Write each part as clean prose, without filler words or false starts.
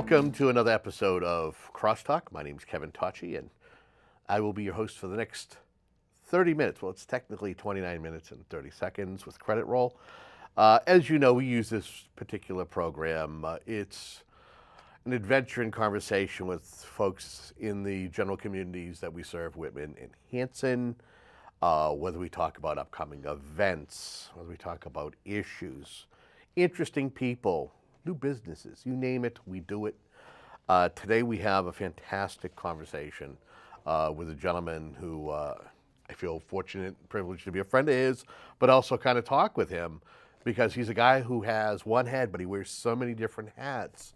Welcome to another episode of CrossTalk. My name is Kevin Tocci, and I will be your host for the next 30 minutes. Well, it's technically 29 minutes and 30 seconds with credit roll. As you know, we use this particular program. It's an adventure and conversation with folks in the general communities that we serve, Whitman and Hanson, whether we talk about upcoming events, whether we talk about issues, interesting people, new businesses, you name it, we do it. Today we have a fantastic conversation with a gentleman who I feel fortunate and privileged to be a friend of his, but also kind of talk with him because he's a guy who has one head, but he wears so many different hats.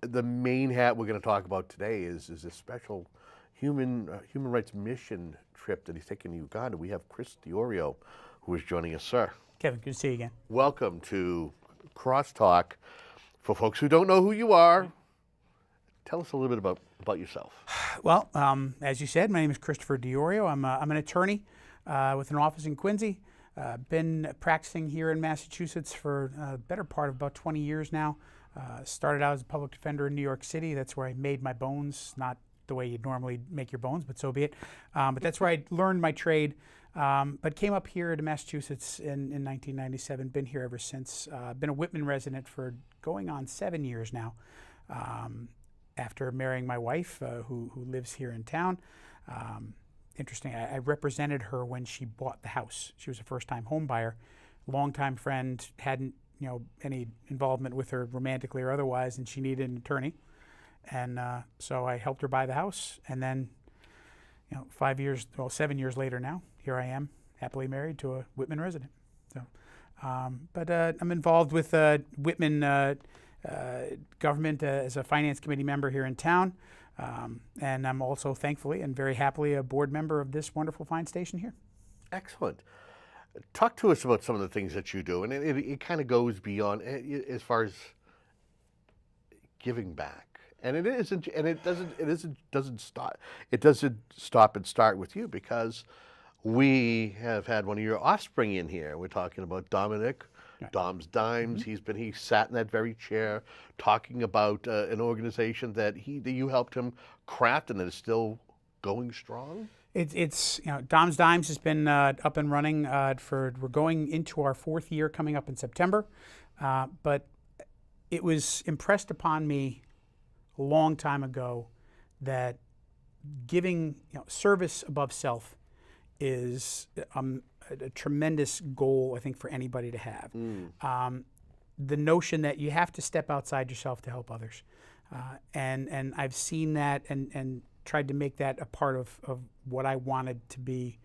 The main hat we're going to talk about today is a special human rights mission trip that he's taking to Uganda. We have Chris DiOrio, who is joining us, sir. Kevin, good to see you again. Welcome to CrossTalk. For folks who don't know who you are, tell us a little bit about yourself. Well, as you said, my name is Christopher DiOrio. I'm an attorney with an office in Quincy. Been practicing here in Massachusetts for a better part of about 20 years now. Started out as a public defender in New York City. That's where I made my bones, not the way you'd normally make your bones, but so be it. But that's where I learned my trade. But came up here to Massachusetts in 1997, been here ever since. Been a Whitman resident for going on 7 years now, after marrying my wife, who lives here in town. Interesting, I represented her when she bought the house. She was a first-time home buyer, longtime friend, hadn't any involvement with her romantically or otherwise, and she needed an attorney. And so I helped her buy the house, and then 7 years later now, here I am, happily married to a Whitman resident. So, but I'm involved with Whitman government as a finance committee member here in town, and I'm also thankfully and very happily a board member of this wonderful fine station here. Excellent. Talk to us about some of the things that you do, and it kind of goes beyond as far as giving back. And it isn't, and it doesn't stop and start with you, because we have had one of your offspring in here. We're talking about Dominics Dimes. Mm-hmm. He sat in that very chair talking about an organization that you helped him craft and that is still going strong. It's Dominics Dimes has been up and running we're going into our 4th year coming up in September, but it was impressed upon me a long time ago that giving service above self is a tremendous goal, I think, for anybody to have. The notion that you have to step outside yourself to help others, and I've seen that and tried to make that a part of what I wanted to be,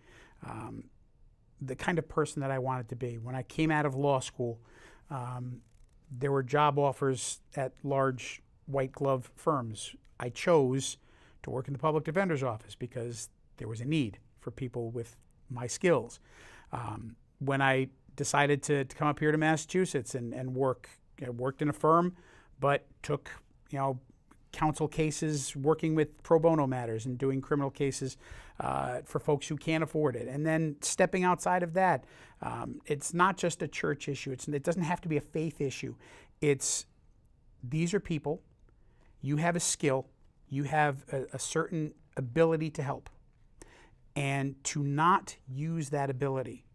the kind of person that I wanted to be. When I came out of law school, there were job offers at large white glove firms. I chose to work in the public defender's office because there was a need for people with my skills. When I decided to come up here to Massachusetts and work, I worked in a firm, but took counsel cases, working with pro bono matters and doing criminal cases for folks who can't afford it. And then stepping outside of that, it's not just a church issue. It doesn't have to be a faith issue. These are people. You have a skill. You have a certain ability to help. And to not use that ability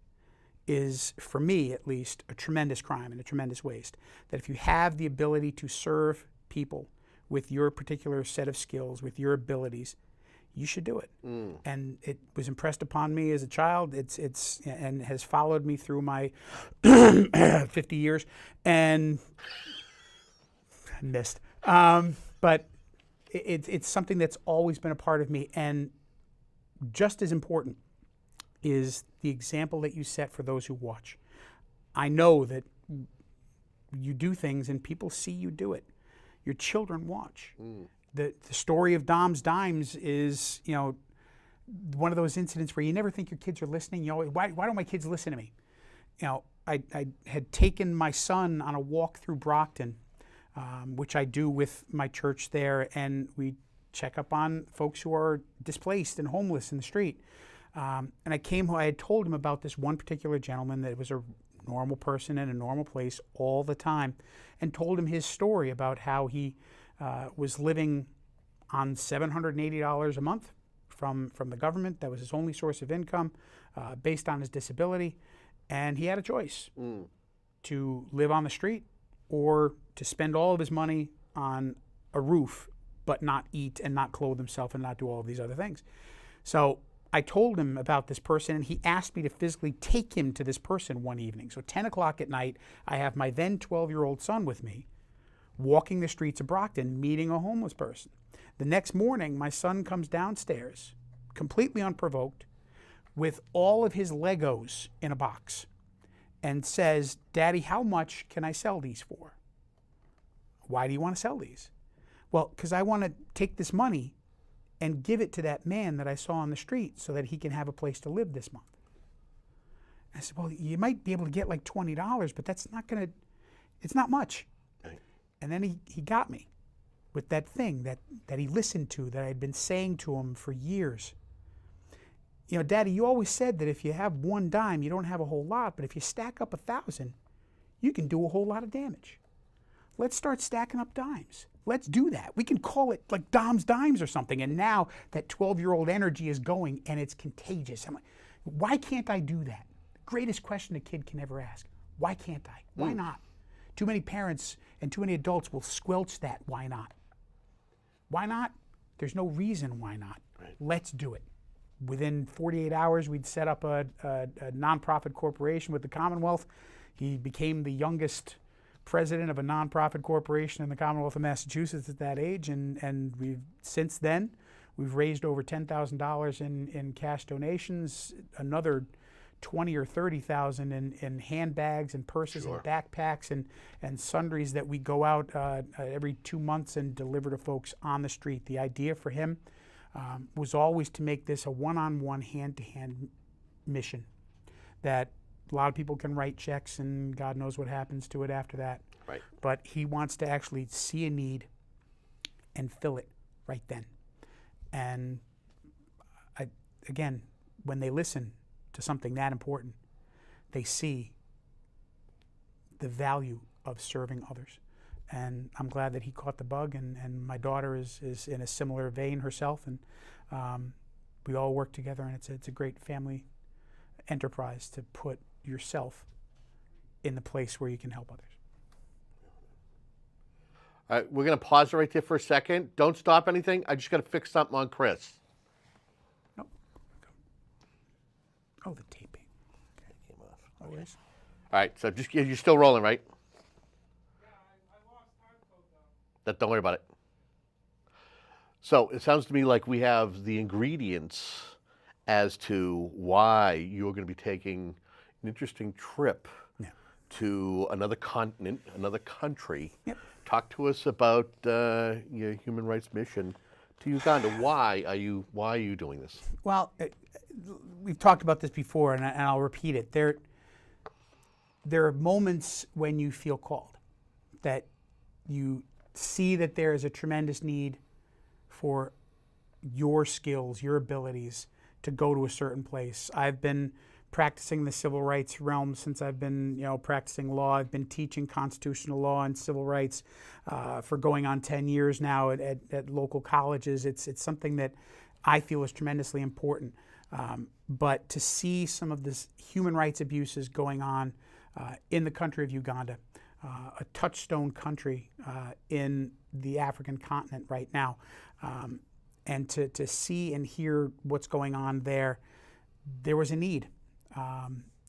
is, for me at least, a tremendous crime and a tremendous waste. That if you have the ability to serve people with your particular set of skills, with your abilities, you should do it. And it was impressed upon me as a child. It's and has followed me through my 50 years and missed. But it's something that's always been a part of me. And just as important is the example that you set for those who watch. I know that you do things and people see you do it. Your children watch. The story of Dominics Dimes is, one of those incidents where you never think your kids are listening. You always, why don't my kids listen to me? I had taken my son on a walk through Brockton, which I do with my church there, and we check up on folks who are displaced and homeless in the street. And I came home, I had told him about this one particular gentleman that was a normal person in a normal place all the time, and told him his story about how he was living on $780 a month from the government. That was his only source of income based on his disability. And he had a choice to live on the street or to spend all of his money on a roof but not eat and not clothe himself and not do all of these other things. So I told him about this person, and he asked me to physically take him to this person one evening. So 10 o'clock at night, I have my then 12-year-old son with me, walking the streets of Brockton, meeting a homeless person. The next morning, my son comes downstairs, completely unprovoked, with all of his Legos in a box, and says, "Daddy, how much can I sell these for?" "Why do you want to sell these?" "Well, because I want to take this money and give it to that man that I saw on the street so that he can have a place to live this month." I said, "Well, you might be able to get like $20, but that's not going to, it's not much." Right. And then he got me with that thing that he listened to, that I had been saying to him for years. "You know, Daddy, you always said that if you have one dime, you don't have a whole lot, but if you stack up 1,000, you can do a whole lot of damage. Let's start stacking up dimes. Let's do that. We can call it like Dom's Dimes or something." And now that 12-year-old energy is going, and it's contagious. I'm like, why can't I do that? The greatest question a kid can ever ask. Why can't I? Why not? Too many parents and too many adults will squelch that why not. Why not? There's no reason why not. Right. Let's do it. Within 48 hours, we'd set up a nonprofit corporation with the Commonwealth. He became the youngest president of a nonprofit corporation in the Commonwealth of Massachusetts at that age, and since then we've raised over $10,000 in cash donations, another 20 or 30,000 in handbags and purses and backpacks and sundries that we go out every 2 months and deliver to folks on the street. The idea for him was always to make this a one-on-one, hand-to-hand mission that a lot of people can write checks and God knows what happens to it after that. Right. But he wants to actually see a need and fill it right then. And again, when they listen to something that important, they see the value of serving others. And I'm glad that he caught the bug, and my daughter is in a similar vein herself, and we all work together, and it's a great family enterprise to put yourself in the place where you can help others. All right, we're going to pause it right there for a second. Don't stop anything. I just got to fix something on Chris. Nope. Oh, the taping. Okay. Came off. Oh, yes. All right, so just you're still rolling, right? Yeah, I lost time code though. Don't worry about it. So it sounds to me like we have the ingredients as to why you're going to be taking an interesting trip to another continent, another country. Yep. Talk to us about your human rights mission to Uganda. Why are you doing this? Well, we've talked about this before, and I'll repeat it. There are moments when you feel called, that you see that there is a tremendous need for your skills, your abilities to go to a certain place. I've been practicing the civil rights realm since I've been, practicing law. I've been teaching constitutional law and civil rights for going on 10 years now at local colleges. It's something that I feel is tremendously important. But to see some of this human rights abuses going on in the country of Uganda, a touchstone country in the African continent right now, and to see and hear what's going on there was a need.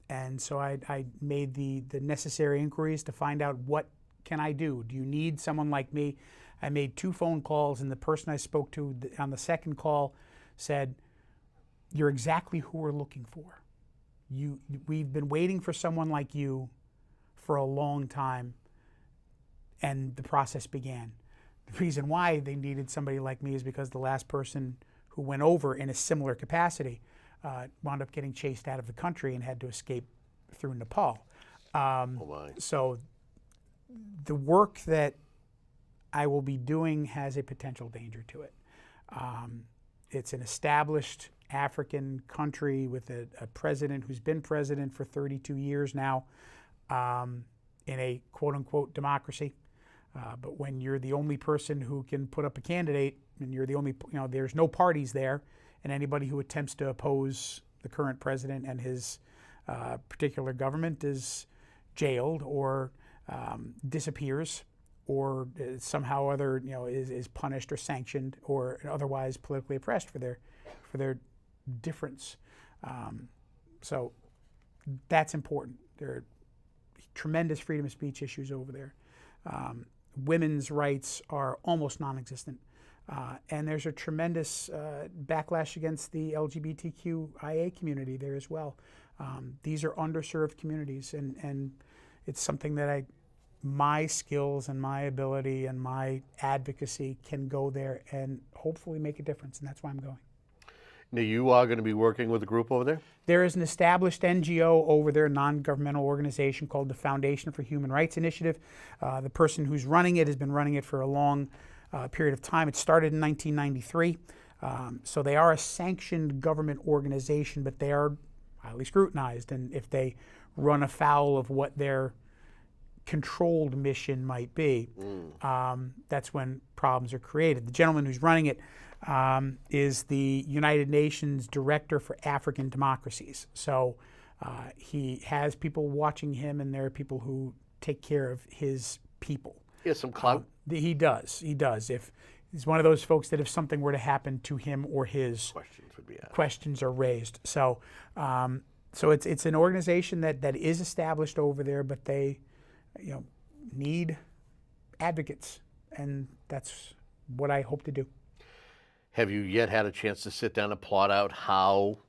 And so I made the necessary inquiries to find out, what can I do? Do you need someone like me? I made 2 phone calls, and the person I spoke to on the second call said, "You're exactly who we're looking for. We've been waiting for someone like you for a long time," and the process began. The reason why they needed somebody like me is because the last person who went over in a similar capacity wound up getting chased out of the country and had to escape through Nepal. So the work that I will be doing has a potential danger to it. It's an established African country with a president who's been president for 32 years now, in a quote-unquote democracy. But when you're the only person who can put up a candidate, and you're the only, there's no parties there, and anybody who attempts to oppose the current president and his particular government is jailed or disappears, or somehow other is punished or sanctioned or otherwise politically oppressed for their difference. So that's important. There are tremendous freedom of speech issues over there. Women's rights are almost non-existent. And there's a tremendous backlash against the LGBTQIA community there as well. These are underserved communities, and it's something that my skills and my ability and my advocacy can go there and hopefully make a difference, and that's why I'm going. Now, you are going to be working with a group over there? There is an established NGO over there, a non-governmental organization called the Foundation for Human Rights Initiative. The person who's running it has been running it for a long period of time. It started in 1993. So they are a sanctioned government organization, but they are highly scrutinized. And if they run afoul of what their controlled mission might be, that's when problems are created. The gentleman who's running it is the United Nations Director for African Democracies. So he has people watching him, and there are people who take care of his people. He has some clout. He does. If he's one of those folks that if something were to happen to him or his, Questions would be asked. questions are raised. So it's an organization that is established over there, but they need advocates, and that's what I hope to do. Have you yet had a chance to sit down and plot out how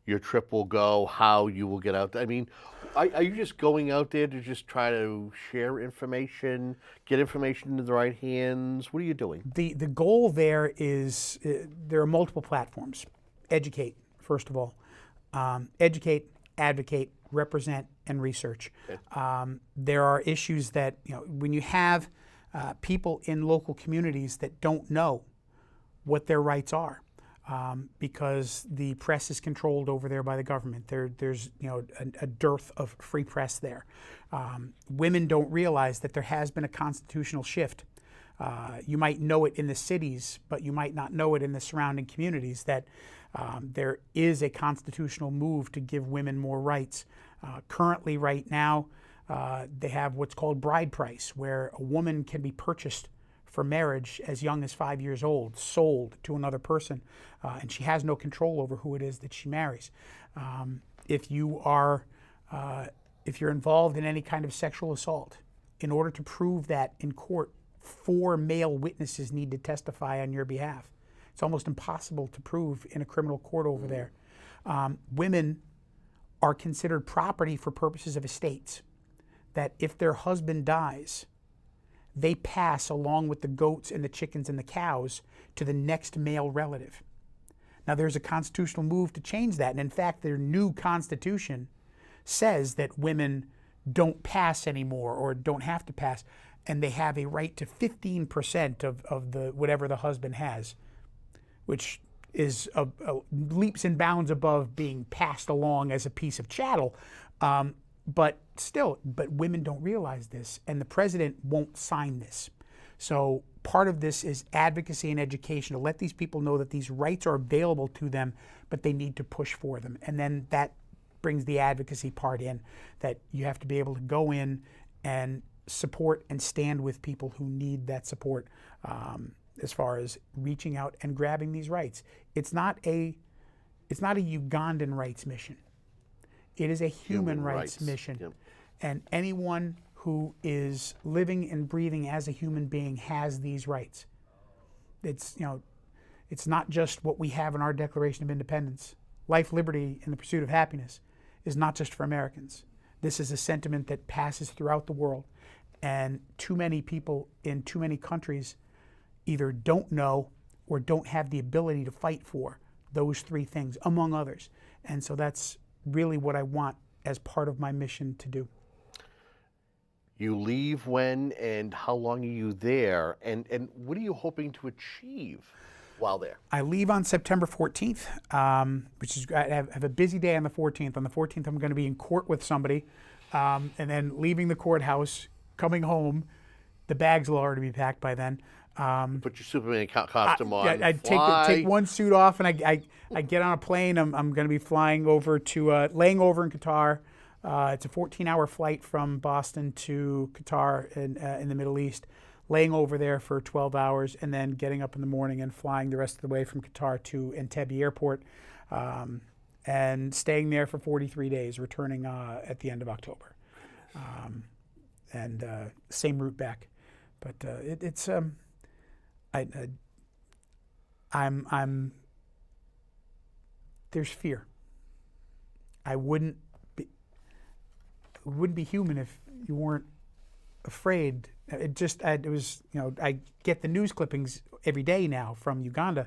your trip will go, how you will get out? I mean, are you just going out there to just try to share information, get information into the right hands? What are you doing? The goal there is, there are multiple platforms. Educate, first of all. Educate, advocate, represent, and research. Okay. There are issues that, when you have people in local communities that don't know what their rights are, because the press is controlled over there by the government. There's a dearth of free press there. Women don't realize that there has been a constitutional shift. You might know it in the cities, but you might not know it in the surrounding communities, that there is a constitutional move to give women more rights. Currently, right now, they have what's called bride price, where a woman can be purchased for marriage as young as 5 years old, sold to another person, and she has no control over who it is that she marries. If you're involved in any kind of sexual assault, in order to prove that in court, 4 male witnesses need to testify on your behalf. It's almost impossible to prove in a criminal court over there. Women are considered property for purposes of estates, that if their husband dies, they pass along with the goats and the chickens and the cows to the next male relative. Now, there's a constitutional move to change that, and in fact, their new constitution says that women don't pass anymore, or don't have to pass, and they have a right to 15% of the whatever the husband has, which is leaps and bounds above being passed along as a piece of chattel. But women don't realize this, and the president won't sign this. So part of this is advocacy and education, to let these people know that these rights are available to them, but they need to push for them. And then that brings the advocacy part in, that you have to be able to go in and support and stand with people who need that support, as far as reaching out and grabbing these rights. It's not a Ugandan rights mission. It is a human rights mission. Yep. And anyone who is living and breathing as a human being has these rights. It's not just what we have in our Declaration of Independence. Life, liberty, and the pursuit of happiness is not just for Americans. This is a sentiment that passes throughout the world, and too many people in too many countries either don't know or don't have the ability to fight for those 3 things, among others. And so that's really what I want as part of my mission to do. You leave when, and how long are you there, and what are you hoping to achieve while there? I leave on September 14th, which is, I have a busy day on the 14th. On the 14th, I'm going to be in court with somebody, and then leaving the courthouse, coming home, the bags will already be packed by then. Put your Superman costume on. I'd fly. take one suit off, and I get on a plane. I'm going to be flying over to laying over in Qatar. It's a 14-hour flight from Boston to Qatar in the Middle East. Laying over there for 12 hours, and then getting up in the morning and flying the rest of the way from Qatar to Entebbe Airport, and staying there for 43 days, returning at the end of October, and same route back. But I'm there's fear. It wouldn't be human if you weren't afraid. It was, I get the news clippings every day now from Uganda,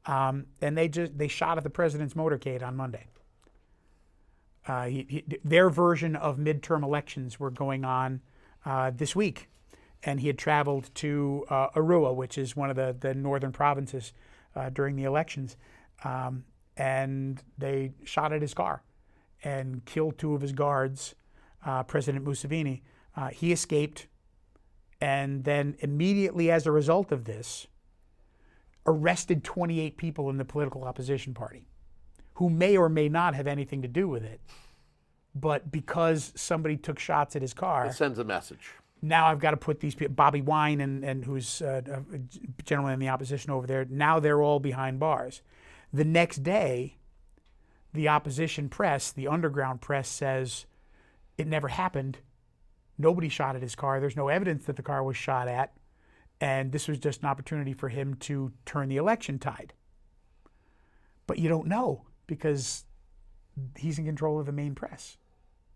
and they shot at the president's motorcade on Monday. Their version of midterm elections were going on this week, and he had traveled to Arua, which is one of the northern provinces, during the elections, and they shot at his car and killed 2 of his guards, President Museveni. He escaped, and then immediately as a result of this, arrested 28 people in the political opposition party who may or may not have anything to do with it. But because somebody took shots at his car, It sends a message. now I've got to put these people, Bobby Wine and who's a gentleman in the opposition over there, now they're all behind bars. The next day, the opposition press, the underground press, says it never happened. Nobody shot at his car. There's no evidence that the car was shot at. And this was just an opportunity for him to turn the election tide. But you don't know because he's in control of the main press.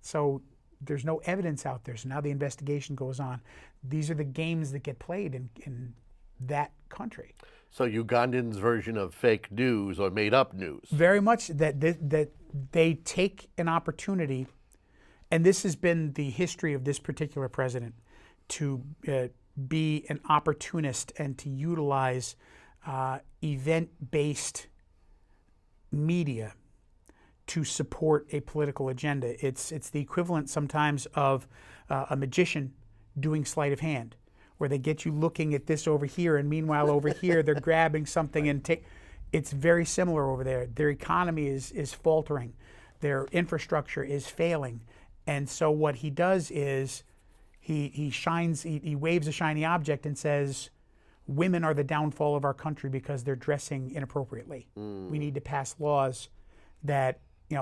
So there's no evidence out there. So now the investigation goes on. These are the games that get played in that country. So Ugandans' version of fake news or made-up news. Very much that they take an opportunity, and this has been the history of this particular president, to be an opportunist and to utilize event-based media to support a political agenda. It's the equivalent sometimes of a magician doing sleight of hand, where they get you looking at this over here, and meanwhile over here they're grabbing something and take. It's very similar over there. Their economy is faltering, their infrastructure is failing, and so what he does is he waves a shiny object and says, women are the downfall of our country because they're dressing inappropriately. We need to pass laws that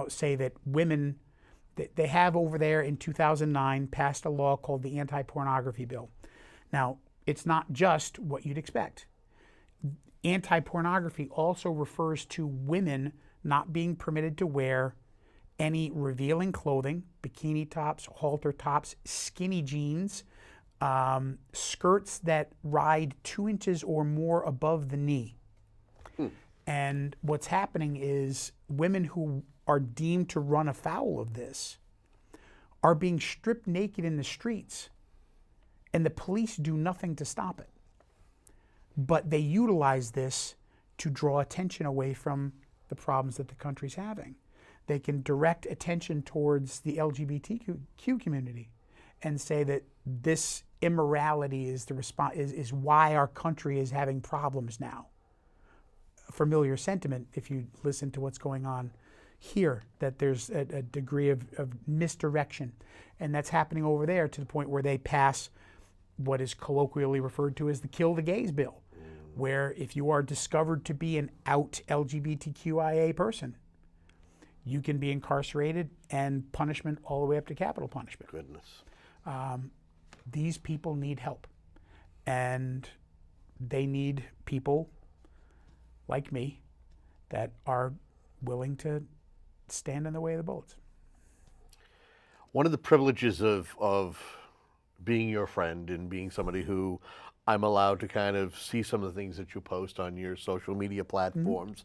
say that women, they have over there in 2009 passed a law called the Anti-Pornography Bill. Now, it's not just what you'd expect. Anti-pornography also refers to women not being permitted to wear any revealing clothing, bikini tops, halter tops, skinny jeans, skirts that ride 2 inches or more above the knee. And what's happening is women who are deemed to run afoul of this are being stripped naked in the streets, and the police do nothing to stop it. But they utilize this to draw attention away from the problems that the country's having. They can direct attention towards the LGBTQ community and say that this immorality is the is why our country is having problems now. A familiar sentiment if you listen to what's going on here, that there's a degree of misdirection. And that's happening over there to the point where they pass what is colloquially referred to as the Kill the Gays bill, where if you are discovered to be an out LGBTQIA person, you can be incarcerated and punishment all the way up to capital punishment. Goodness. These people need help, and they need people like me that are willing to stand in the way of the bullets. One of the privileges of being your friend and being somebody who I'm allowed to kind of see some of the things that you post on your social media platforms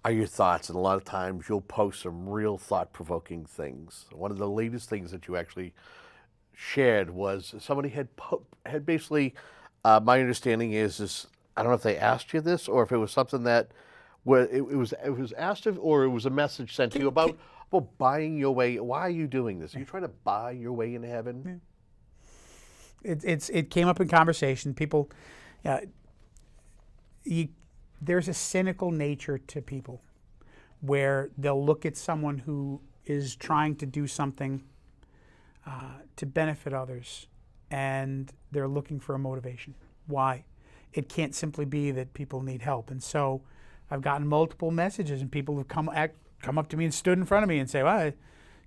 are your thoughts. And a lot of times you'll post some real thought-provoking things. One of the latest things that you actually shared was somebody had basically, my understanding is I don't know if they asked you this or if it was something that it was asked of, or it was a message sent to you about buying your way. Why are you doing this? Are you trying to buy your way into heaven? it came up in conversation. People, there's a cynical nature to people where they'll look at someone who is trying to do something to benefit others, and they're looking for a motivation. Why? It can't simply be that people need help. And so I've gotten multiple messages, and people have come up to me and stood in front of me and say, well,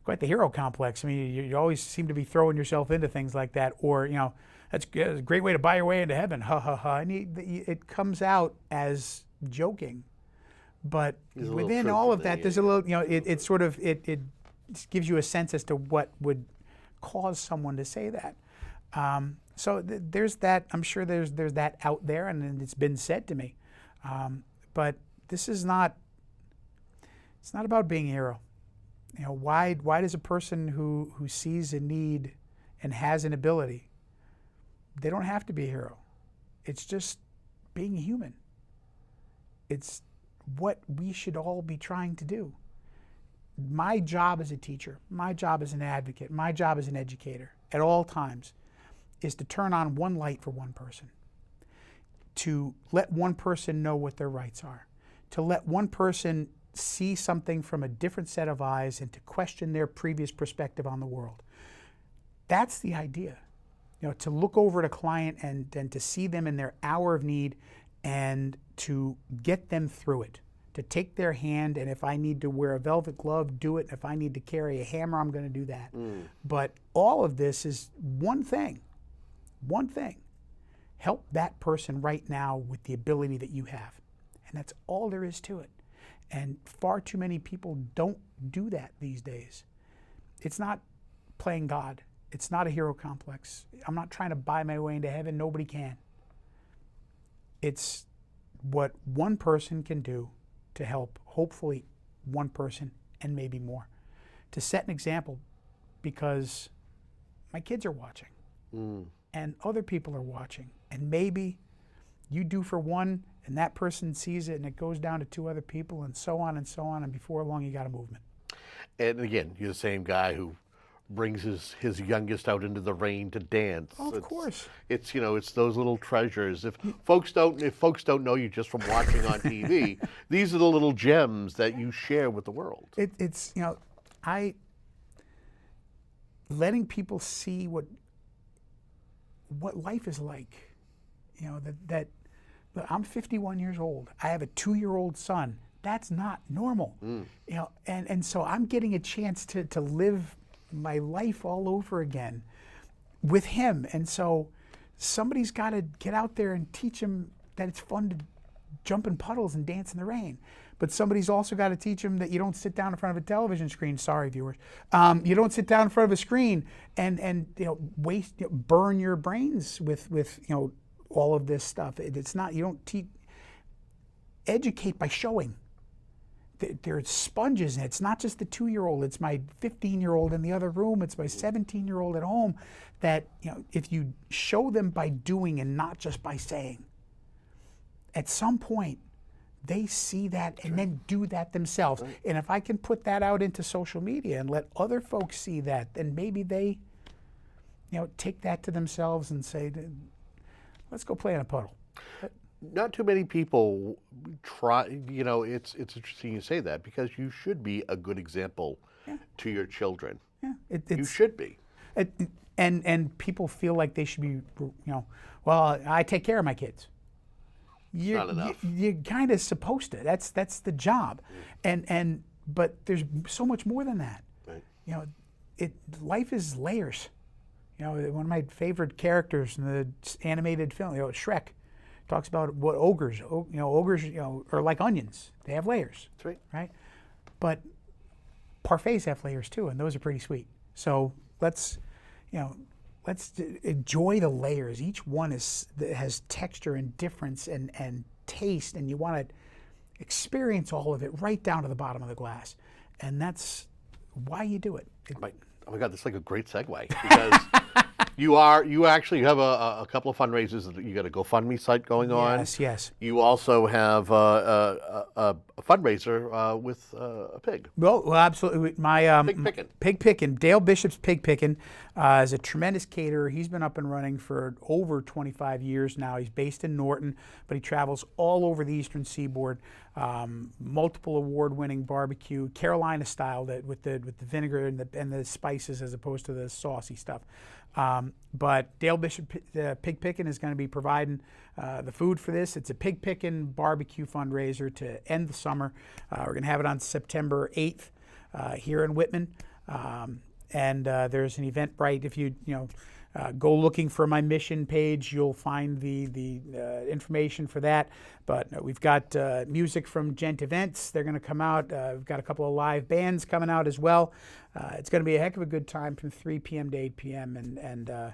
quite the hero complex. I mean, you always seem to be throwing yourself into things like that. Or, that's a great way to buy your way into heaven. Ha, ha, ha. And it comes out as joking. But within all of that, there's a little, it gives you a sense as to what would cause someone to say that. So there's that. I'm sure there's that out there, and it's been said to me. But this is not. It's not about being a hero. Why does a person who sees a need and has an ability, they don't have to be a hero. It's just being human. It's what we should all be trying to do. My job as a teacher, my job as an advocate, my job as an educator at all times is to turn on one light for one person, to let one person know what their rights are, to let one person see something from a different set of eyes and to question their previous perspective on the world. That's the idea. To look over at a client and to see them in their hour of need and to get them through it, to take their hand, and if I need to wear a velvet glove, do it. If I need to carry a hammer, I'm going to do that. But all of this is one thing. Help that person right now with the ability that you have. And that's all there is to it. And far too many people don't do that these days. It's not playing God. It's not a hero complex. I'm not trying to buy my way into heaven. Nobody can. It's what one person can do to help, hopefully, one person and maybe more. To set an example, because my kids are watching. And other people are watching. And maybe you do for one, and that person sees it, and it goes down to two other people, and so on, and before long you got a movement. And again, you're the same guy who brings his youngest out into the rain to dance. Oh, of course. It's it's those little treasures. If folks don't know you just from watching on TV, these are the little gems that you share with the world. It's letting people see what life is like. That I'm 51 years old. I have a 2-year-old son. That's not normal. And so I'm getting a chance to live my life all over again with him. And so somebody's got to get out there and teach him that it's fun to jump in puddles and dance in the rain. But somebody's also got to teach him that you don't sit down in front of a television screen. Sorry, viewers. You don't sit down in front of a screen and burn your brains with all of this stuff. It's not, you don't educate by showing. There's sponges, and it's not just the 2-year-old, it's my 15-year-old in the other room, it's my 17-year-old at home, that if you show them by doing and not just by saying, at some point they see that and then do that themselves. Right. And if I can put that out into social media and let other folks see that, then maybe they take that to themselves and say, let's go play in a puddle. Not too many people try, it's interesting you say that, because you should be a good example to your children. Yeah, you should be. And people feel like they should be, well, I take care of my kids. Not enough. You're kind of supposed to. That's the job. But there's so much more than that. Right. Life is layers. One of my favorite characters in the animated film, Shrek, talks about what ogres are like onions. They have layers. That's right. Right? But parfaits have layers too, and those are pretty sweet. So let's enjoy the layers. Each one has texture and difference and taste, and you want to experience all of it right down to the bottom of the glass. And that's why you do it. Oh my God, that's like a great segue, because you actually have a couple of fundraisers. You got a GoFundMe site going on. Yes. You also have a fundraiser with a pig. Well, absolutely. My Pig pickin'. Pig Pickin', Dale Bishop's Pig Pickin' is a tremendous caterer. He's been up and running for over 25 years now. He's based in Norton, but he travels all over the Eastern Seaboard. Multiple award-winning barbecue, Carolina style, that with the vinegar and the spices as opposed to the saucy stuff. But Dale Bishop Pig Pickin' is going to be providing the food for this. It's a Pig Pickin' barbecue fundraiser to end the summer. We're going to have it on September 8th here in Whitman. And there's an Eventbrite. If you go looking for my mission page, you'll find the information for that. But we've got music from Gent Events. They're going to come out. We've got a couple of live bands coming out as well. It's going to be a heck of a good time from 3 p.m. to 8 p.m. And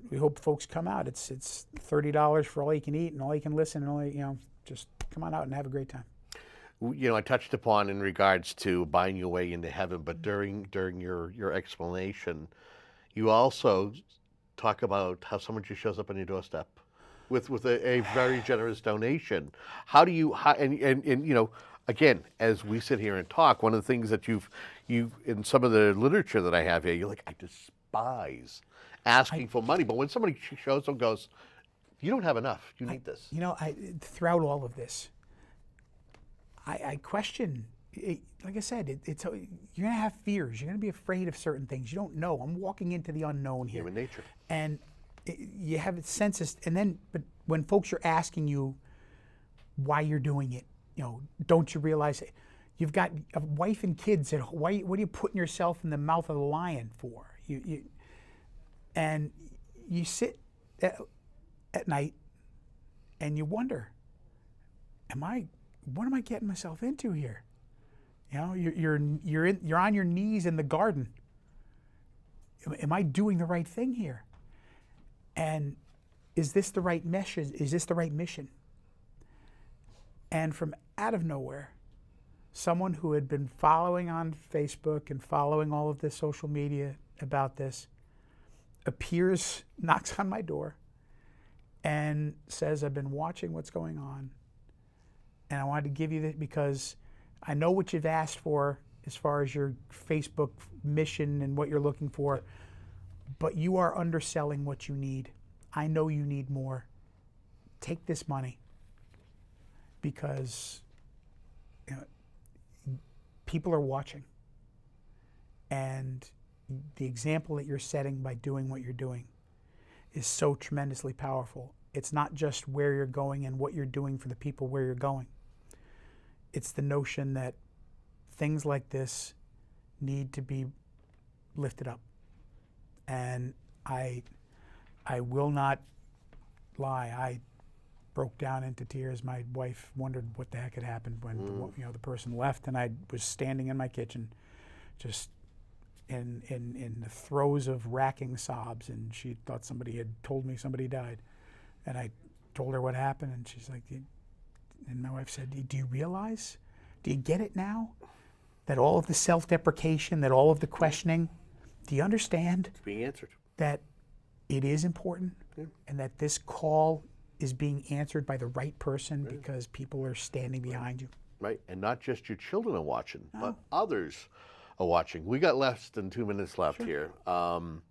we hope folks come out. It's $30 for all you can eat and all you can listen and all just come on out and have a great time. I touched upon in regards to buying your way into heaven, but during your explanation, you also talk about how someone just shows up on your doorstep with a very generous donation. How do you again, as we sit here and talk, one of the things that you in some of the literature that I have here, you're like, I despise asking for money, but when somebody shows up and goes, you don't have enough, you need this. Throughout all of this, I question. Like I said, it's you're gonna have fears. You're gonna be afraid of certain things. You don't know. I'm walking into the unknown here. Human nature. And you have a sense, but when folks are asking you why you're doing it, don't you realize you've got a wife and kids? What are you putting yourself in the mouth of the lion for? And you sit at night and you wonder, what am I getting myself into here? You're on your knees in the garden. Am I doing the right thing here? And is this the right mission? Is this the right mission? And from out of nowhere, someone who had been following on Facebook and following all of this social media about this appears, knocks on my door, and says, I've been watching what's going on, and I wanted to give you this because I know what you've asked for as far as your Facebook mission and what you're looking for, but you are underselling what you need. I know you need more. Take this money because people are watching. And the example that you're setting by doing what you're doing is so tremendously powerful. It's not just where you're going and what you're doing for the people where you're going. It's the notion that things like this need to be lifted up. And I will not lie. I broke down into tears. My wife wondered what the heck had happened when the person left, and I was standing in my kitchen just in the throes of racking sobs, and she thought somebody had told me somebody died. And I told her what happened, and she's like, and my wife said, do you realize, do you get it now? That all of the self-deprecation, that all of the questioning, do you understand? It's being answered. That it is important, and that this call is being answered by the right person because people are standing behind you. Right, and not just your children are watching, but others are watching. We got less than 2 minutes left here. And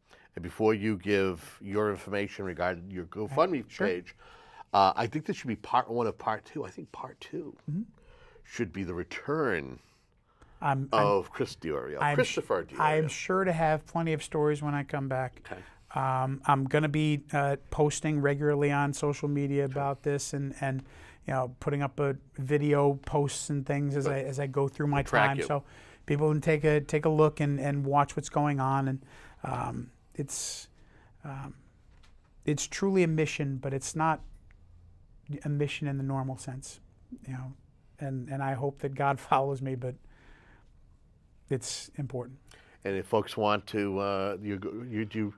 before you give your information regarding your GoFundMe page, I think this should be part one of part two. I think part two should be the return of Chris DiOrio, Christopher DiOrio. I am sure to have plenty of stories when I come back. Okay. I'm going to be posting regularly on social media about this and putting up a video posts and things as I go through my time. So people can take a look and watch what's going on. And it's truly a mission, but it's not a mission in the normal sense, and I hope that God follows me, but it's important. And if folks want to, you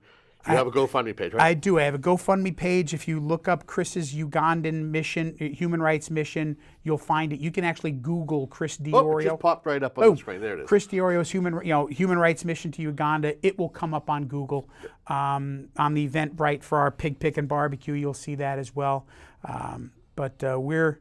have a GoFundMe page, right? I do. I have a GoFundMe page. If you look up Chris's Ugandan mission, human rights mission, you'll find it. You can actually Google Chris DiOrio. It just popped right up on the screen. There it is. Chris DiOrio's human rights mission to Uganda. It will come up on Google. On the Eventbrite for our Pig Pickin' Barbecue, you'll see that as well. But we're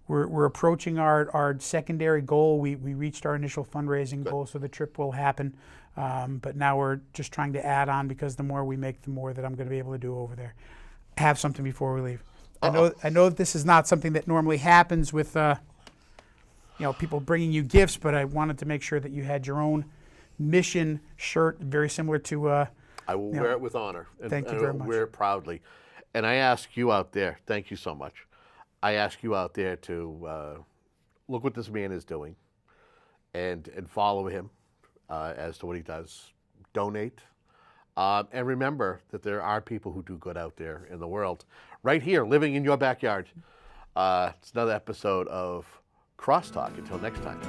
we're approaching our secondary goal. We reached our initial fundraising goal, so the trip will happen. But now we're just trying to add on, because the more we make, the more that I'm going to be able to do over there. Have something before we leave. I know that this is not something that normally happens with people bringing you gifts, but I wanted to make sure that you had your own mission shirt, very similar to. I will wear it with honor. Thank you very much. Wear it proudly. And I ask you out there, thank you so much. I ask you out there to look what this man is doing and follow him as to what he does. Donate. And remember that there are people who do good out there in the world, right here, living in your backyard. It's another episode of CrossTalk. Until next time.